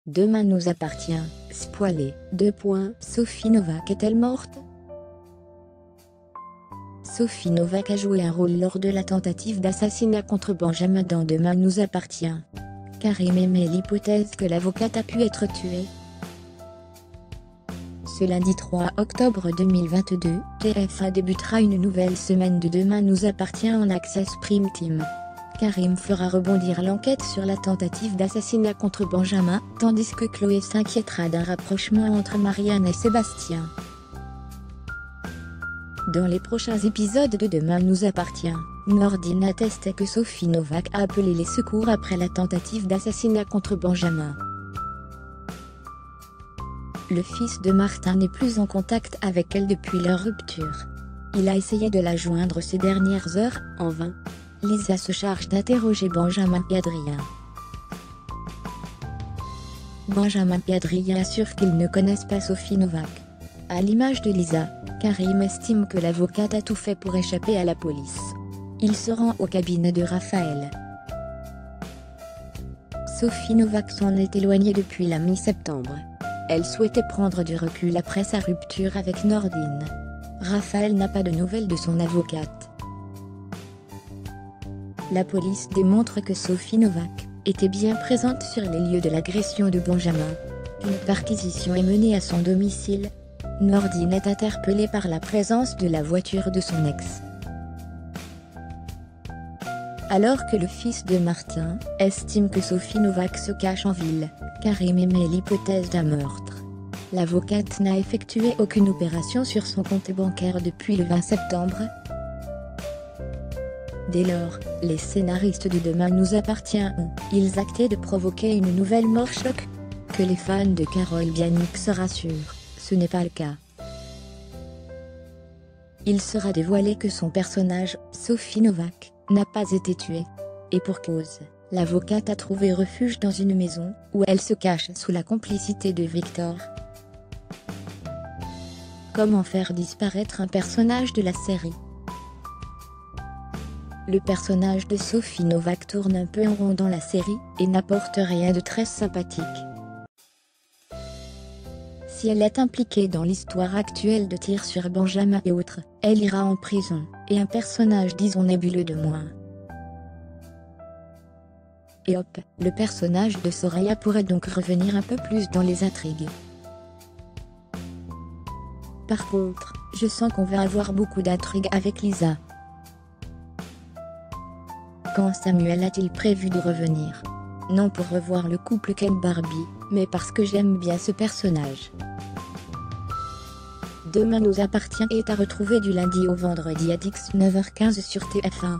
Demain nous appartient. Spoilé. Sophie Novak est-elle morte? Sophie Novak a joué un rôle lors de la tentative d'assassinat contre Benjamin dans Demain nous appartient. Karim émet l'hypothèse que l'avocate a pu être tuée. Ce lundi 3 octobre 2022, TF1 débutera une nouvelle semaine de Demain nous appartient en Access Prime Time. Karim fera rebondir l'enquête sur la tentative d'assassinat contre Benjamin, tandis que Chloé s'inquiétera d'un rapprochement entre Marianne et Sébastien. Dans les prochains épisodes de Demain nous appartient, Nordine atteste que Sophie Novak a appelé les secours après la tentative d'assassinat contre Benjamin. Le fils de Martin n'est plus en contact avec elle depuis leur rupture. Il a essayé de la joindre ces dernières heures, en vain. Lisa se charge d'interroger Benjamin et Adrien. Benjamin et Adrien assurent qu'ils ne connaissent pas Sophie Novak. À l'image de Lisa, Karim estime que l'avocate a tout fait pour échapper à la police. Il se rend au cabinet de Raphaël. Sophie Novak s'en est éloignée depuis la mi-septembre. Elle souhaitait prendre du recul après sa rupture avec Nordine. Raphaël n'a pas de nouvelles de son avocate. La police démontre que Sophie Novak était bien présente sur les lieux de l'agression de Benjamin. Une perquisition est menée à son domicile. Nordine est interpellée par la présence de la voiture de son ex. Alors que le fils de Martin estime que Sophie Novak se cache en ville, Karim émet l'hypothèse d'un meurtre. L'avocate n'a effectué aucune opération sur son compte bancaire depuis le 20 septembre. Dès lors, les scénaristes de Demain nous appartient ont-ils acté de provoquer une nouvelle mort choc? Que les fans de Carole Bianic se rassurent, ce n'est pas le cas. Il sera dévoilé que son personnage, Sophie Novak, n'a pas été tuée. Et pour cause, l'avocate a trouvé refuge dans une maison, où elle se cache sous la complicité de Victor. Comment faire disparaître un personnage de la série? Le personnage de Sophie Novak tourne un peu en rond dans la série, et n'apporte rien de très sympathique. Si elle est impliquée dans l'histoire actuelle de tirs sur Benjamin et autres, elle ira en prison, et un personnage disons nébuleux de moins. Et hop, le personnage de Soraya pourrait donc revenir un peu plus dans les intrigues. Par contre, je sens qu'on va avoir beaucoup d'intrigues avec Lisa. Quand Samuel a-t-il prévu de revenir? Non pour revoir le couple Ken Barbie, mais parce que j'aime bien ce personnage. Demain nous appartient est à retrouver du lundi au vendredi à 19h15 sur TF1.